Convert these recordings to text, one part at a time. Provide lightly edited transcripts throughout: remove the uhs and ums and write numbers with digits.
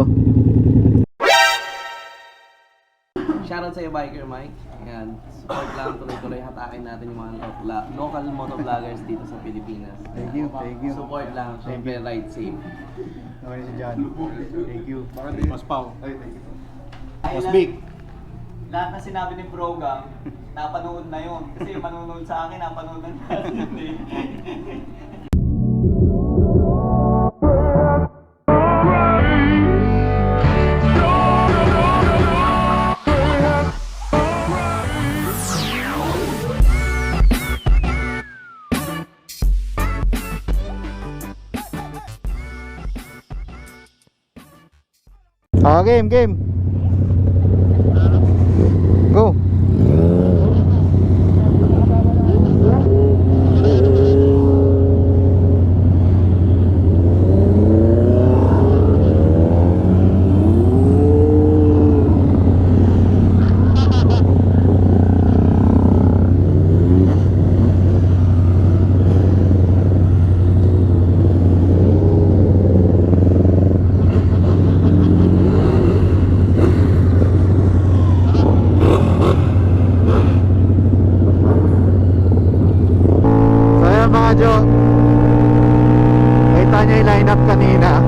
Majo. Shoutout sa iyo, Biker Mike. Ayan, support lang, tuloy-tuloy hatakin natin yung mga local motovloggers dito sa Pilipinas. Thank you, thank you. Support lang, syempre ride safe. Okay si John. Thank you. Mas Pao. Ay, thank you. Mas Big. Lahat na sinabi ni Brogang, napanood na yun. Kasi yung manonood sa akin, napanood na natin eh. Game. Go. Medyo kita niya yung lineup kanina.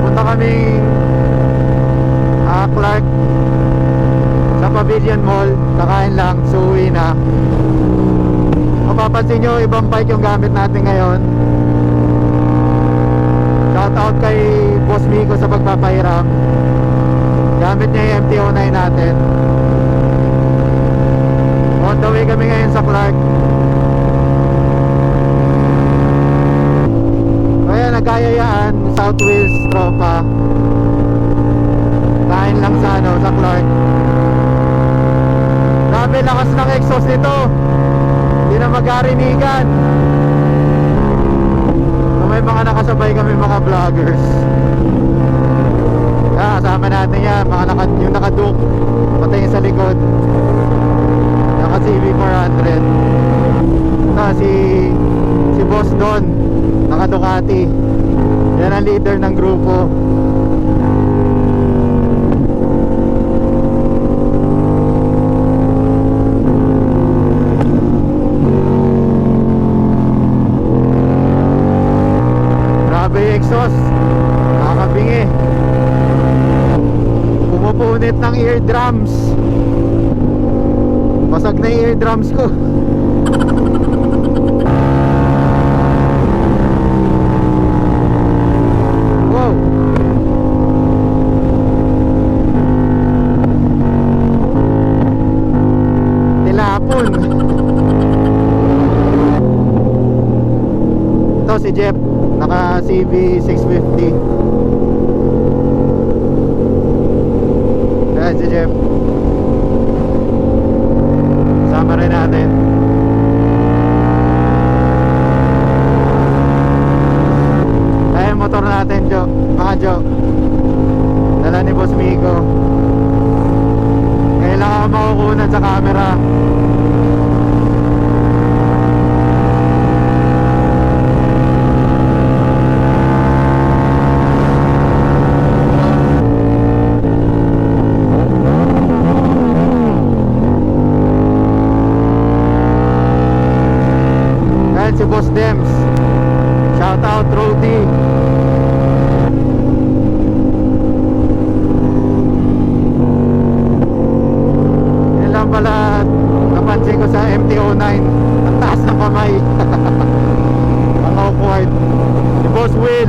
Punta kaming Clark sa Pavilion Mall. Kakain lang, so uwi na. Mapapansin nyo, ibang bike yung gamit natin ngayon. Shoutout kay Boss Miko sa pagpapahiram. Gamit niya yung MT-09 natin. On the way kami ngayon sa Clark. Kaya nagkayayaan, Southwest tropa. Kain lang sa sa Clark. Grabe lakas ng exhaust nito. Hindi na magkarinigan. So, may mga nakasabay kami mga vloggers. Kasama natin yan, yung naka-Duke, patay sa likod, naka CB400. Si Boss Don, naka Ducati. Yan ang leader ng grupo. Grabe yung exhaust, nakakabingi. Pumupunit ng eardrums. Basag na yung eardrums ko. Wow. Tilapon. Ito si Jeff, naka CB 650. Ayan si Jeff. Sama rin natin. Ayan motor natin, Jo. Mga Jo, dala ni Boss Miko. Kailangan makukunan sa camera. Si Boss Dems, shout out Rody. Yan lang pala napansin ko sa MT-09, ang taas ng kamay. Ang awkward. Si Boss Will,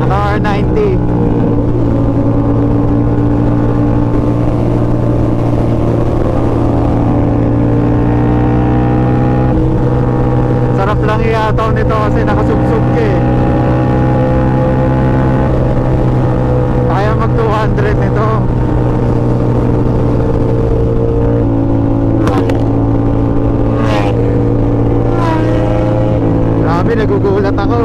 naka R90. Sarap lang iataw nito kasi nakasubsub ka eh. Kaya mag 200 nito. Grabe, nagugulat ako.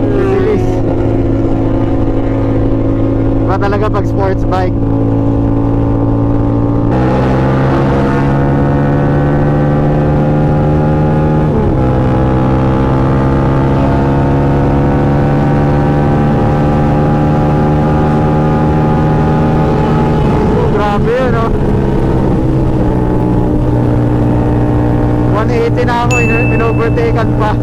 Bilis. Iba talaga pag sports bike. Busy na ako, in-overtaken pa.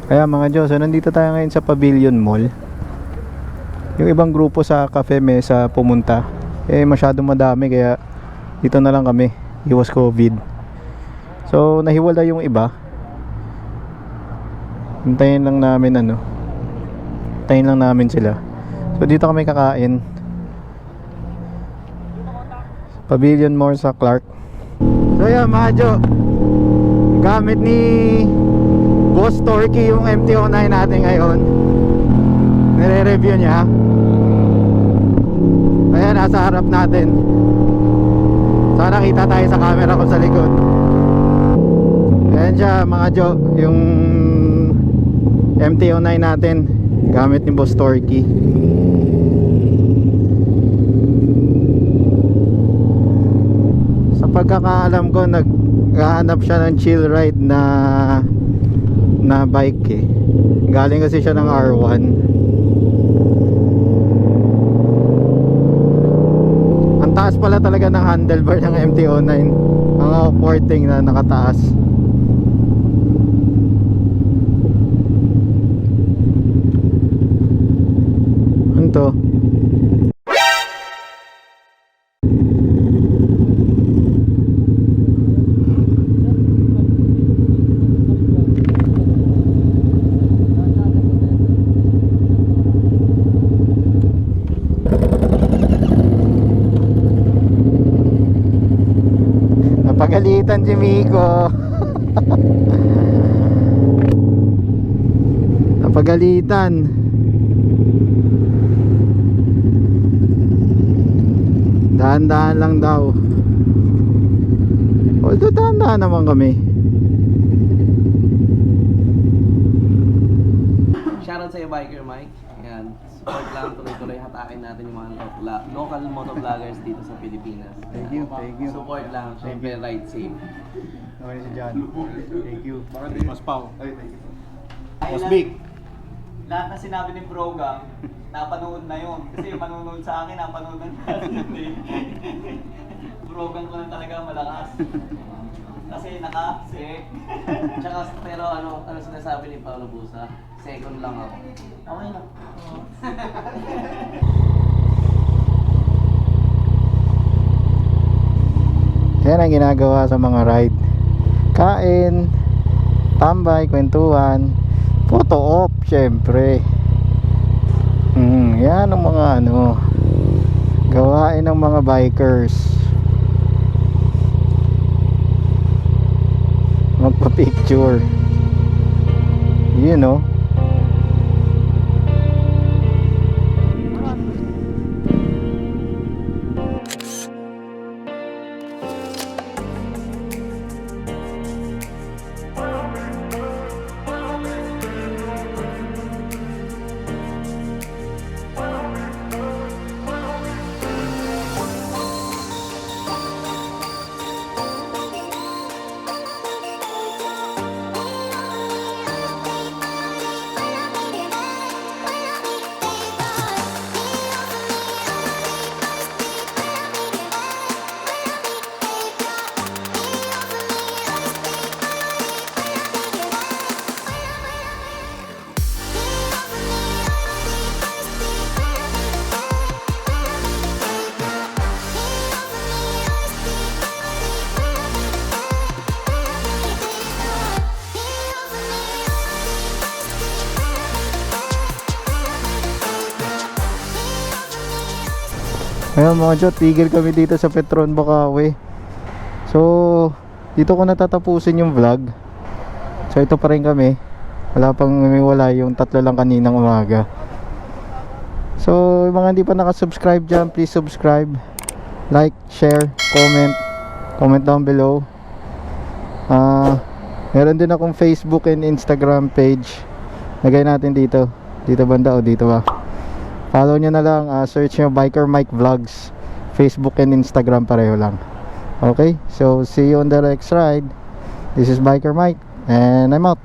Kaya mga Diyos, so nandito tayo ngayon sa Pavilion Mall. Yung ibang grupo sa Cafe Mesa pumunta, masyadong madami, kaya dito na lang kami. Iwas COVID. So nahiwala yung iba. Hintayin lang namin sila. So dito kami kakain. Pavilion Mall sa Clark. So yan mga Jo, gamit ni Boss Torky yung MT-09 natin ngayon. Nire-review niya. Ayan, nasa harap natin. Sana kita tayo sa camera ko sa likod. Ayan siya mga Jo, yung MT-09 natin, gamit ni Boss Torky. Sa pagkakaalam ko, naghahanap siya ng chill ride na bike galing kasi siya ng R1. Ang taas pala talaga ng handlebar ng MT-09, ang off-porting na nakataas. Ano to? Napagalitan si Miko. Napagalitan. Dahan-dahan lang daw. Although dahan-dahan naman kami. Shoutout sa iyo, Biker Mike. Ayan, support lang, tuloy-tuloy hatakin natin yung mga local motovloggers dito sa Pilipinas. Thank you. Support lang, syempre ride safe. Okay si John. Thank you. Mas Pau. Ay, thank you. Mas Big. Lahat na sinabi ni Brogam, napanood na yun. Kasi yung manonood sa akin, napanood na natin eh. Brogan ko lang talaga malakas. Kasi naka-sec. Tsaka, pero ano sinasabi ni Paolo Busa? Second lang ako. Okay lang. Yan ang ginagawa sa mga ride. Kain, tambay, kwentuhan, photo op, syempre. Yan ang mga gawain ng mga bikers. Magpa-picture. You know. Ayun mga Jot, tigil kami dito sa Petron Bukawi. So, dito ko natatapusin yung vlog. So, ito pa rin kami. Wala pang wala yung tatlo lang kaninang umaga. So, yung mga hindi pa nakasubscribe dyan, please subscribe. Like, share, comment. Comment down below. Meron din akong Facebook and Instagram page. Lagay natin dito. Dito banda o dito ba? Follow nyo na lang, search nyo Biker Mike Vlogs. Facebook and Instagram pareho lang. Okay, so see you on the next ride. This is Biker Mike and I'm out.